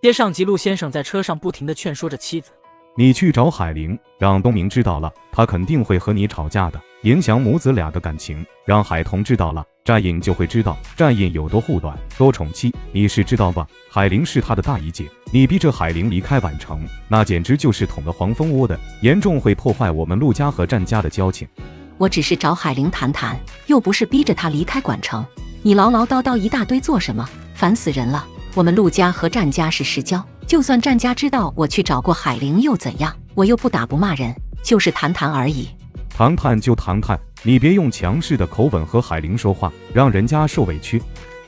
接上集，陆先生在车上不停地劝说着妻子：“你去找海玲，让东明知道了，他肯定会和你吵架的，影响母子俩的感情。让海童知道了，战印就会知道战印有多护短，多宠妻。你是知道吧？海玲是他的大姨姐，你逼着海玲离开宛城，那简直就是捅了黄蜂窝的，严重会破坏我们陆家和战家的交情。我只是找海玲谈谈，又不是逼着她离开宛城。你唠唠叨叨一大堆做什么？烦死人了！我们陆家和战家是世交，就算战家知道我去找过海玲又怎样？我又不打不骂人，就是谈谈而已。谈判就谈判，你别用强势的口吻和海玲说话，让人家受委屈。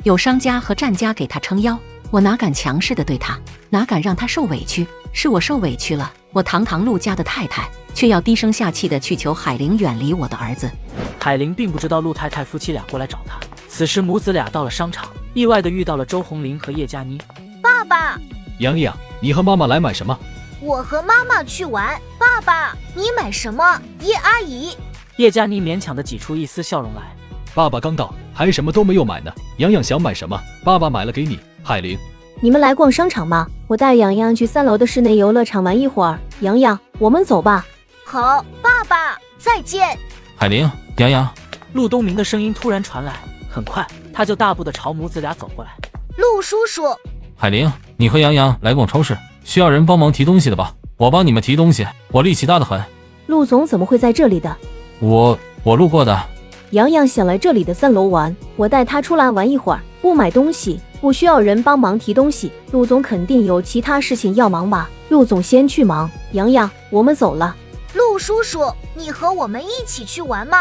有商家和战家给他撑腰，我哪敢强势的对他，哪敢让他受委屈？是我受委屈了，我堂堂陆家的太太，却要低声下气的去求海玲远离我的儿子。海玲并不知道陆太太夫妻俩过来找她。此时母子俩到了商场，意外的遇到了周红林和叶佳妮。爸爸，洋洋，你和妈妈来买什么？我和妈妈去玩。爸爸，你买什么？叶阿姨。叶佳妮勉强的挤出一丝笑容来。爸爸刚到，还什么都没有买呢。洋洋想买什么，爸爸买了给你。海玲，你们来逛商场吗？我带洋洋去3楼的室内游乐场玩一会儿。洋洋，我们走吧。好，爸爸，再见。海玲，洋洋。陆东明的声音突然传来，很快他就大步的朝母子俩走过来。陆叔叔，海玲，你和洋洋来逛超市，需要人帮忙提东西的吧？我帮你们提东西，我力气大得很。陆总怎么会在这里的？我路过的。洋洋想来这里的3楼玩，我带他出来玩一会儿，不买东西，不需要人帮忙提东西。陆总肯定有其他事情要忙吧？陆总先去忙。洋洋，我们走了。陆叔叔，你和我们一起去玩嘛？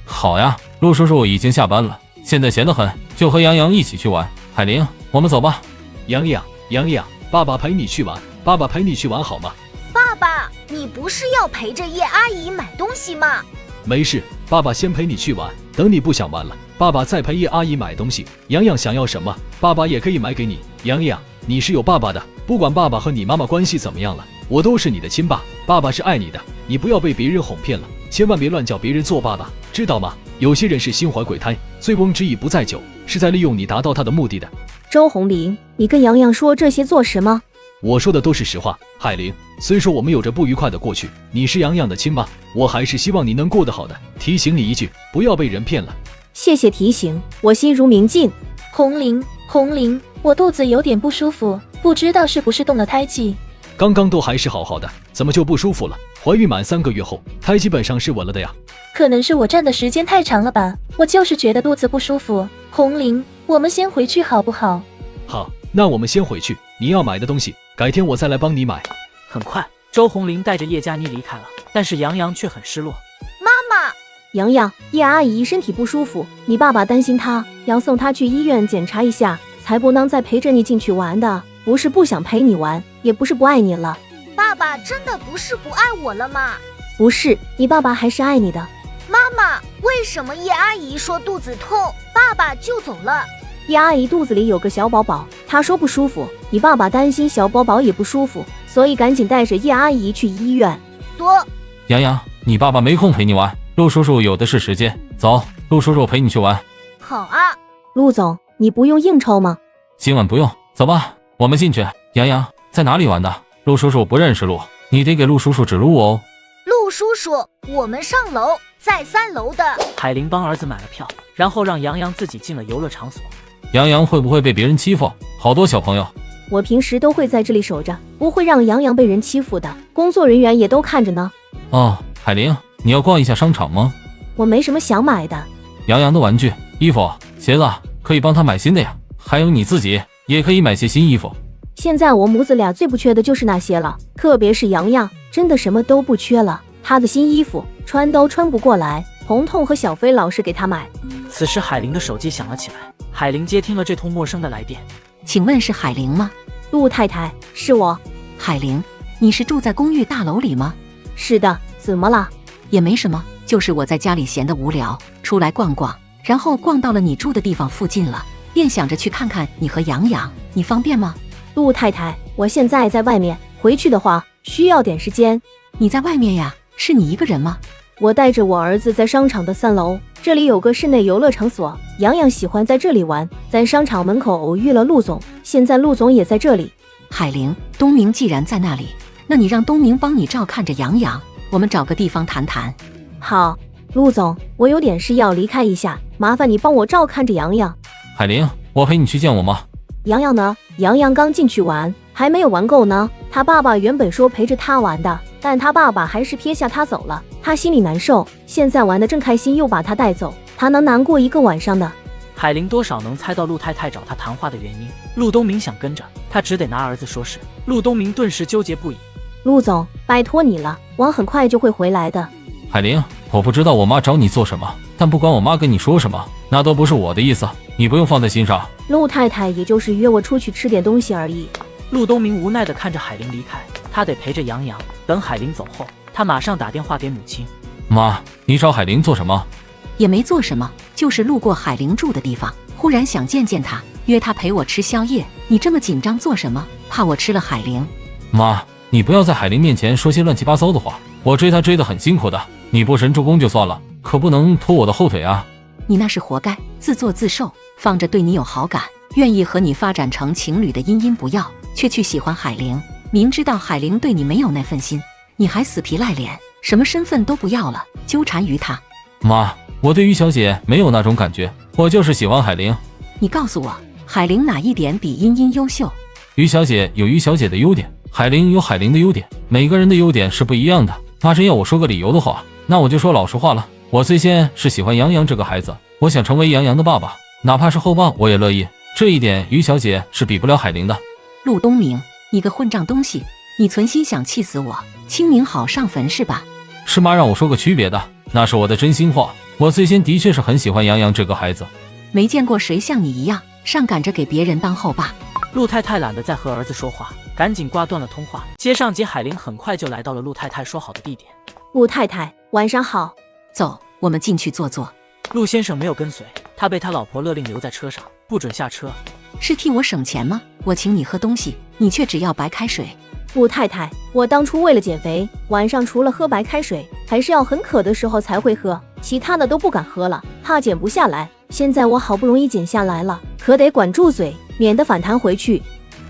好呀，陆叔叔已经下班了，现在闲得很，就和洋洋一起去玩。海玲，我们走吧。洋洋，爸爸陪你去玩，爸爸陪你去玩好吗？爸爸，你不是要陪着叶阿姨买东西吗？没事，爸爸先陪你去玩，等你不想玩了，爸爸再陪叶阿姨买东西。洋洋想要什么，爸爸也可以买给你。洋洋，你是有爸爸的，不管爸爸和你妈妈关系怎么样了，我都是你的亲爸，爸爸是爱你的，你不要被别人哄骗了，千万别乱叫别人做爸爸，知道吗？有些人是心怀鬼胎，醉翁之意不在酒，是在利用你达到他的目的的。周红林，你跟洋洋说这些做什么？我说的都是实话。海玲，虽说我们有着不愉快的过去，你是洋洋的亲妈，我还是希望你能过得好的，提醒你一句，不要被人骗了。谢谢提醒，我心如明镜。红林，我肚子有点不舒服，不知道是不是动了胎记。刚刚都还是好好的，怎么就不舒服了？怀孕满3个月后，胎基本上是稳了的呀。可能是我站的时间太长了吧，我就是觉得肚子不舒服。红林，我们先回去好不好？好，那我们先回去，你要买的东西，改天我再来帮你买。很快，周红林带着叶佳妮离开了，但是杨洋却很失落。妈妈，洋洋，叶阿姨身体不舒服，你爸爸担心她，要送她去医院检查一下，才不能再陪着你进去玩的。不是不想陪你玩，也不是不爱你了。爸爸真的不是不爱我了吗？不是，你爸爸还是爱你的。妈妈，为什么叶阿姨说肚子痛，爸爸就走了？叶阿姨肚子里有个小宝宝，她说不舒服，你爸爸担心小宝宝也不舒服，所以赶紧带着叶阿姨去医院。多，洋洋，你爸爸没空陪你玩，陆叔叔有的是时间，走，陆叔叔陪你去玩。好啊。陆总，你不用应酬吗？今晚不用，走吧，我们进去。洋洋，在哪里玩的？陆叔叔不认识路，你得给陆叔叔指路哦。陆叔叔，我们上楼，在3楼的。海玲帮儿子买了票，然后让杨洋自己进了游乐场所。洋洋会不会被别人欺负？好多小朋友。我平时都会在这里守着，不会让洋洋被人欺负的，工作人员也都看着呢。哦，海玲，你要逛一下商场吗？我没什么想买的。洋洋的玩具、衣服、鞋子可以帮他买新的呀，还有你自己也可以买些新衣服。现在我母子俩最不缺的就是那些了，特别是洋洋，真的什么都不缺了。他的新衣服穿都穿不过来，彤彤和小飞老是给他买。此时海玲的手机响了起来，海玲接听了这通陌生的来电。请问是海玲吗？陆太太，是我。海玲，你是住在公寓大楼里吗？是的，怎么了？也没什么，就是我在家里闲得无聊，出来逛逛，然后逛到了你住的地方附近了，便想着去看看你和洋洋，你方便吗？陆太太，我现在在外面，回去的话需要点时间。你在外面呀？是你一个人吗？我带着我儿子在商场的3楼，这里有个室内游乐场所，洋洋喜欢在这里玩，在商场门口偶遇了陆总，现在陆总也在这里。海玲，东明既然在那里，那你让东明帮你照看着洋洋，我们找个地方谈谈。好，陆总，我有点事要离开一下，麻烦你帮我照看着洋洋。海玲，我陪你去见我妈。洋洋呢？洋洋刚进去玩，还没有玩够呢。他爸爸原本说陪着他玩的，但他爸爸还是撇下他走了，他心里难受。现在玩得正开心，又把他带走，他能难过一个晚上的。海玲多少能猜到陆太太找他谈话的原因。陆东明想跟着，他只得拿儿子说事。陆东明顿时纠结不已。陆总，拜托你了，我很快就会回来的。海玲，我不知道我妈找你做什么，但不管我妈跟你说什么，那都不是我的意思，你不用放在心上。陆太太也就是约我出去吃点东西而已。陆东明无奈地看着海玲离开，他得陪着洋洋。等海玲走后，他马上打电话给母亲。妈，你找海玲做什么？也没做什么，就是路过海玲住的地方，忽然想见见她，约她陪我吃宵夜。你这么紧张做什么？怕我吃了海玲？妈，你不要在海玲面前说些乱七八糟的话，我追她追得很辛苦的，你不神助攻就算了，可不能拖我的后腿啊。你那是活该，自作自受，放着对你有好感，愿意和你发展成情侣的茵茵不要，却去喜欢海玲，明知道海玲对你没有那份心，你还死皮赖脸，什么身份都不要了，纠缠于她。妈，我对于小姐没有那种感觉，我就是喜欢海玲。你告诉我，海玲哪一点比茵茵优秀？于小姐有于小姐的优点，海玲有海玲的优点，每个人的优点是不一样的。妈真要我说个理由的话，那我就说老实话了，我最先是喜欢洋洋这个孩子，我想成为洋洋的爸爸，哪怕是后爸我也乐意，这一点于小姐是比不了海玲的。陆东明，你个混账东西，你存心想气死我，清明好上坟是吧？是妈让我说个区别的，那是我的真心话，我最先的确是很喜欢洋洋这个孩子。没见过谁像你一样上赶着给别人当后爸。陆太太懒得再和儿子说话，赶紧挂断了通话。接上节，海玲很快就来到了陆太太说好的地点。陆太太，晚上好。走，我们进去坐坐。陆先生没有跟随，他被他老婆勒令留在车上，不准下车。是替我省钱吗？我请你喝东西，你却只要白开水。陆太太，我当初为了减肥，晚上除了喝白开水，还是要很渴的时候才会喝，其他的都不敢喝了，怕减不下来。现在我好不容易减下来了，可得管住嘴，免得反弹回去。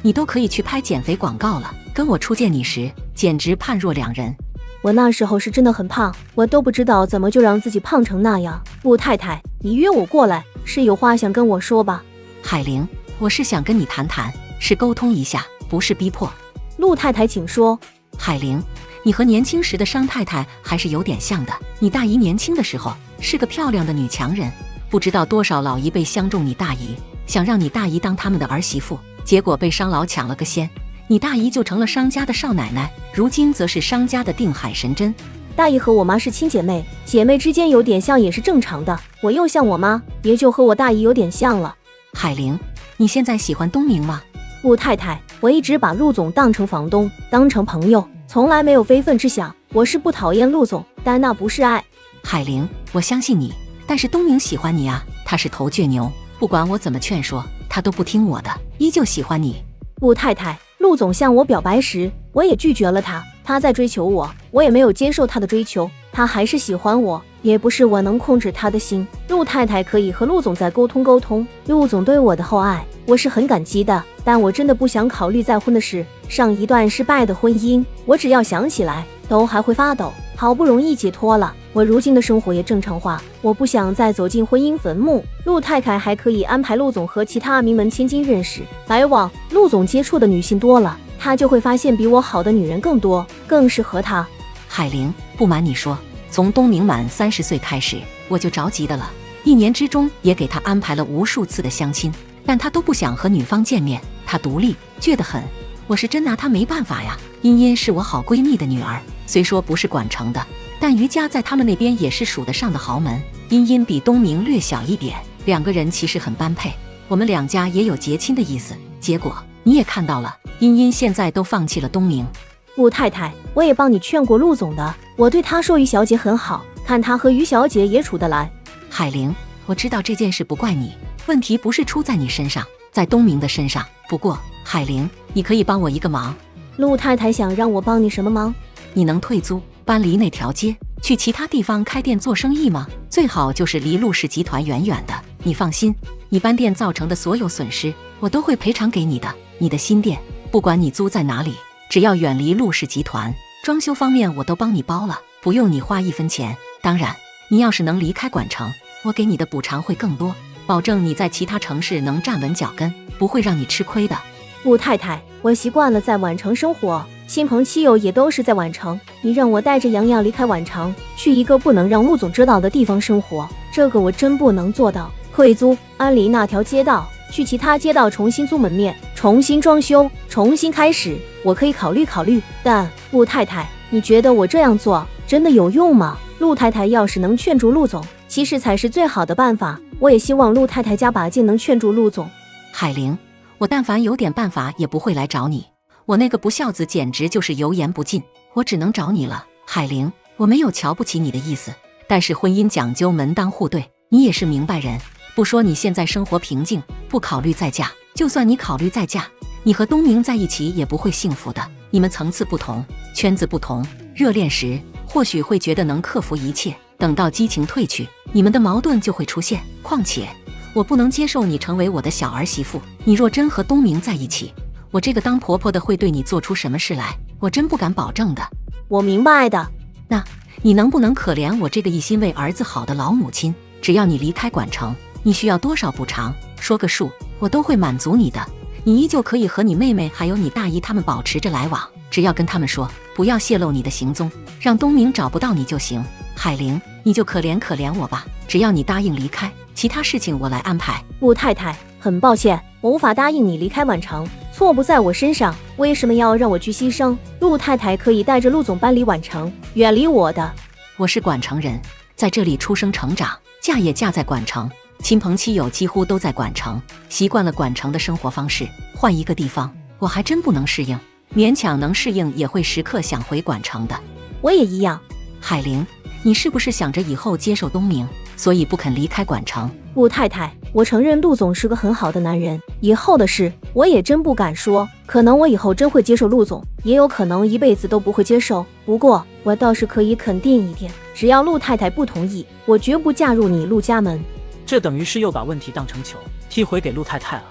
你都可以去拍减肥广告了，跟我初见你时简直判若两人。我那时候是真的很胖，我都不知道怎么就让自己胖成那样。陆太太，你约我过来是有话想跟我说吧？海玲，我是想跟你谈谈，是沟通一下，不是逼迫。陆太太请说。海玲，你和年轻时的商太太还是有点像的，你大姨年轻的时候是个漂亮的女强人，不知道多少老一辈相中你大姨，想让你大姨当他们的儿媳妇，结果被商老抢了个先，你大姨就成了商家的少奶奶，如今则是商家的定海神针。大姨和我妈是亲姐妹，姐妹之间有点像也是正常的，我又像我妈，也就和我大姨有点像了。海玲，你现在喜欢东明吗？陆太太，我一直把陆总当成房东，当成朋友，从来没有非分之想。我是不讨厌陆总，但那不是爱。海玲，我相信你，但是东明喜欢你啊，他是头倔牛，不管我怎么劝说，他都不听我的，依旧喜欢你。陆太太，陆总向我表白时，我也拒绝了他，他在追求我，我也没有接受他的追求，他还是喜欢我，也不是我能控制他的心。陆太太可以和陆总再沟通沟通，陆总对我的厚爱，我是很感激的，但我真的不想考虑再婚的事。上一段失败的婚姻，我只要想起来都还会发抖。好不容易解脱了，我如今的生活也正常化，我不想再走进婚姻坟墓。陆太太还可以安排陆总和其他名门千金认识来往，陆总接触的女性多了，他就会发现比我好的女人更多，更适合他。海玲，不瞒你说，从东明满30岁开始，我就着急的了，1年之中也给他安排了无数次的相亲，但他都不想和女方见面，他独立倔得很，我是真拿他没办法呀。茵茵是我好闺蜜的女儿，虽说不是管城的，但于家在他们那边也是数得上的豪门。茵茵比东明略小一点，2个人其实很般配，我们2家也有结亲的意思。结果你也看到了，茵茵现在都放弃了东明。陆太太，我也帮你劝过陆总的，我对他说于小姐很好，看他和于小姐也处得来。海玲，我知道这件事不怪你，问题不是出在你身上，在东明的身上。不过海玲，你可以帮我一个忙。陆太太想让我帮你什么忙？你能退租搬离那条街，去其他地方开店做生意吗？最好就是离陆氏集团远远的。你放心，你搬店造成的所有损失，我都会赔偿给你的。你的新店不管你租在哪里，只要远离陆氏集团，装修方面我都帮你包了，不用你花1分钱。当然，你要是能离开管城，我给你的补偿会更多，保证你在其他城市能站稳脚跟，不会让你吃亏的。陆太太，我习惯了在宛城生活，亲朋戚友也都是在宛城，你让我带着洋洋离开宛城，去一个不能让陆总知道的地方生活，这个我真不能做到。退租，安离那条街道，去其他街道重新租门面，重新装修，重新开始，我可以考虑考虑。但陆太太，你觉得我这样做真的有用吗？陆太太要是能劝住陆总，其实才是最好的办法。我也希望陆太太加把劲，能劝住陆总。海玲，我但凡有点办法也不会来找你，我那个不孝子简直就是油盐不进，我只能找你了。海玲，我没有瞧不起你的意思，但是婚姻讲究门当户对，你也是明白人。不说你现在生活平静，不考虑再嫁，就算你考虑再嫁，你和东明在一起也不会幸福的。你们层次不同，圈子不同，热恋时或许会觉得能克服一切，等到激情褪去，你们的矛盾就会出现。况且我不能接受你成为我的小儿媳妇，你若真和东明在一起，我这个当婆婆的会对你做出什么事来，我真不敢保证的。我明白的。那你能不能可怜我这个一心为儿子好的老母亲？只要你离开管城，你需要多少补偿，说个数，我都会满足你的。你依旧可以和你妹妹还有你大姨他们保持着来往，只要跟他们说不要泄露你的行踪，让东明找不到你就行。海玲，你就可怜可怜我吧，只要你答应离开，其他事情我来安排。陆太太，很抱歉，我无法答应你离开宛城，错不在我身上，为什么要让我去牺牲？陆太太可以带着陆总搬离宛城，远离我的。我是管城人，在这里出生成长，嫁也嫁在管城，亲朋戚友几乎都在管城，习惯了管城的生活方式，换一个地方，我还真不能适应，勉强能适应也会时刻想回管城的。我也一样。海玲，你是不是想着以后接受东明，所以不肯离开管城？陆太太，我承认陆总是个很好的男人，以后的事我也真不敢说，可能我以后真会接受陆总，也有可能一辈子都不会接受。不过我倒是可以肯定一点，只要陆太太不同意，我绝不嫁入你陆家门。这等于是又把问题当成球踢回给陆太太了。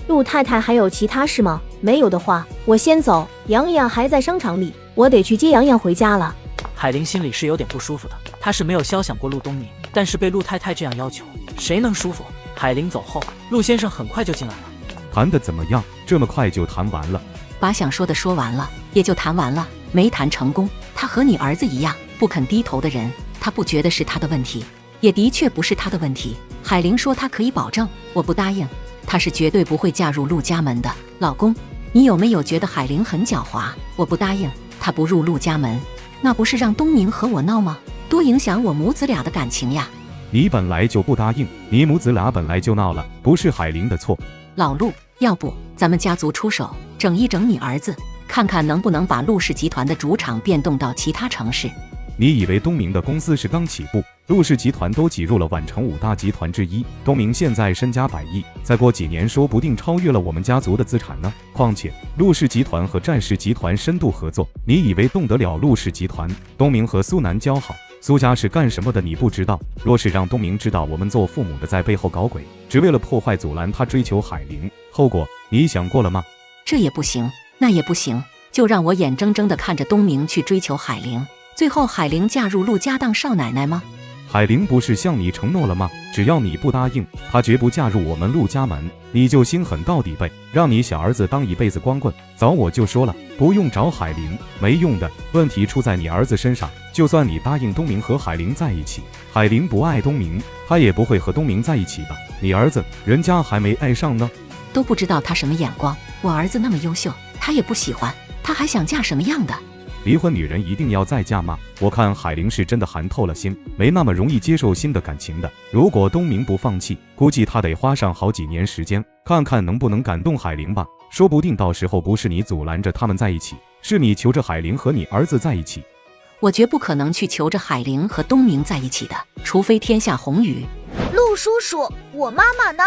陆太太还有其他事吗？没有的话，我先走。洋洋还在商场里，我得去接洋洋回家了。海玲心里是有点不舒服的，她是没有肖想过陆东明，但是被陆太太这样要求，谁能舒服？海玲走后，陆先生很快就进来了。谈得怎么样？这么快就谈完了？把想说的说完了，也就谈完了，没谈成功。他和你儿子一样，不肯低头的人，他不觉得是他的问题，也的确不是他的问题。海玲说她可以保证，我不答应，她是绝对不会嫁入陆家门的。老公，你有没有觉得海玲很狡猾？我不答应，她不入陆家门，那不是让东明和我闹吗？多影响我母子俩的感情呀。你本来就不答应，你母子俩本来就闹了，不是海玲的错。老陆，要不咱们家族出手，整一整你儿子，看看能不能把陆氏集团的主场变动到其他城市。你以为东明的公司是刚起步，陆氏集团都挤入了宛城5大集团之一，东明现在身家100亿，再过几年说不定超越了我们家族的资产呢。况且陆氏集团和战氏集团深度合作，你以为动得了陆氏集团？东明和苏南交好，苏家是干什么的你不知道，若是让东明知道我们做父母的在背后搞鬼，只为了破坏阻拦他追求海玲，后果你想过了吗？这也不行，那也不行，就让我眼睁睁地看着东明去追求海玲，最后海玲嫁入陆家当少奶奶吗？海玲不是向你承诺了吗？只要你不答应，她绝不嫁入我们陆家门，你就心狠到底呗，让你小儿子当一辈子光棍。早我就说了，不用找海玲，没用的，问题出在你儿子身上。就算你答应东明和海玲在一起，海玲不爱东明，他也不会和东明在一起的。你儿子人家还没爱上呢，都不知道他什么眼光。我儿子那么优秀，他也不喜欢，他还想嫁什么样的？离婚女人一定要再嫁吗？我看海玲是真的寒透了心，没那么容易接受新的感情的。如果东明不放弃，估计他得花上好几年时间，看看能不能感动海玲吧。说不定到时候不是你阻拦着他们在一起，是你求着海玲和你儿子在一起。我绝不可能去求着海玲和东明在一起的，除非天下红雨。陆叔叔，我妈妈呢？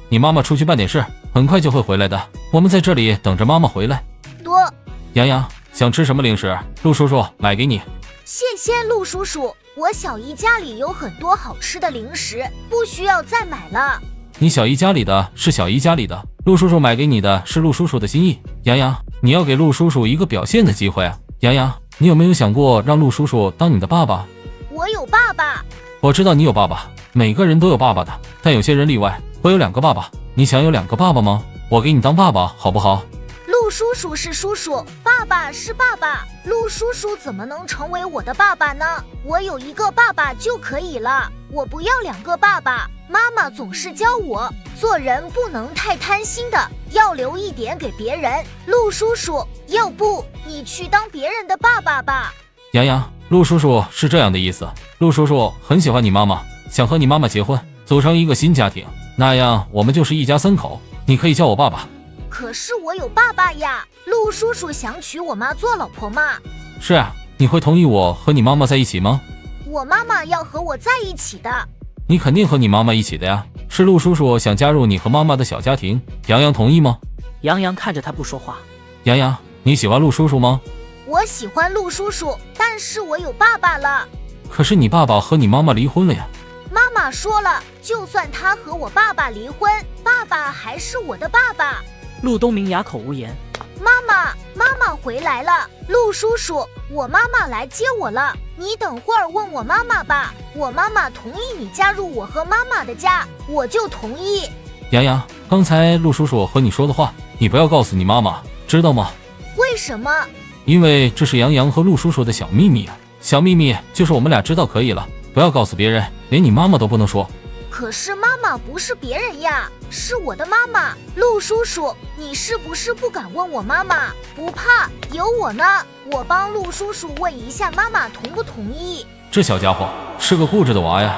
你妈妈出去办点事，很快就会回来的。我们在这里等着妈妈回来。多。洋洋，想吃什么零食？陆叔叔买给你。谢谢陆叔叔，我小姨家里有很多好吃的零食，不需要再买了。你小姨家里的是小姨家里的，陆叔叔买给你的是陆叔叔的心意。洋洋，你要给陆叔叔一个表现的机会啊！洋洋，你有没有想过让陆叔叔当你的爸爸？我有爸爸。我知道你有爸爸，每个人都有爸爸的，但有些人例外，会有2个爸爸。你想有2个爸爸吗？我给你当爸爸好不好？陆叔叔是叔叔，爸爸是爸爸，陆叔叔怎么能成为我的爸爸呢？我有一个爸爸就可以了，我不要2个爸爸。妈妈总是教我，做人不能太贪心的，要留一点给别人。陆叔叔，要不你去当别人的爸爸吧？洋洋，陆叔叔是这样的意思，陆叔叔很喜欢你妈妈，想和你妈妈结婚，组成一个新家庭，那样我们就是一家3口，你可以叫我爸爸。可是我有爸爸呀，陆叔叔想娶我妈做老婆吗？是啊，你会同意我和你妈妈在一起吗？我妈妈要和我在一起的。你肯定和你妈妈一起的呀，是陆叔叔想加入你和妈妈的小家庭，洋洋同意吗？杨洋看着他不说话。洋洋，你喜欢陆叔叔吗？我喜欢陆叔叔，但是我有爸爸了。可是你爸爸和你妈妈离婚了呀。妈妈说了，就算他和我爸爸离婚，爸爸还是我的爸爸。陆东明哑口无言。妈妈回来了，陆叔叔，我妈妈来接我了，你等会儿问我妈妈吧。我妈妈同意你加入我和妈妈的家，我就同意。洋洋，刚才陆叔叔和你说的话，你不要告诉你妈妈，知道吗？为什么？因为这是洋洋和陆叔叔的小秘密啊，小秘密就是我们俩知道可以了，不要告诉别人，连你妈妈都不能说。可是妈妈不是别人呀，是我的妈妈。陆叔叔，你是不是不敢问我妈妈？不怕，有我呢，我帮陆叔叔问一下妈妈同不同意。这小家伙是个固执的娃呀。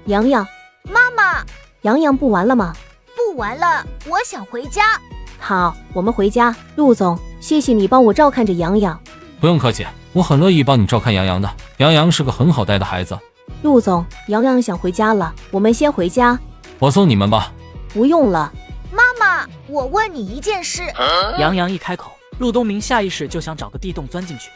洋洋，妈妈，洋洋不玩了吗？不玩了，我想回家。好，我们回家。陆总，谢谢你帮我照看着洋洋。不用客气，我很乐意帮你照看洋洋的，洋洋是个很好带的孩子。陆总，洋洋想回家了，我们先回家。我送你们吧。不用了。妈妈，我问你一件事。杨洋一开口，陆东明下意识就想找个地洞钻进去。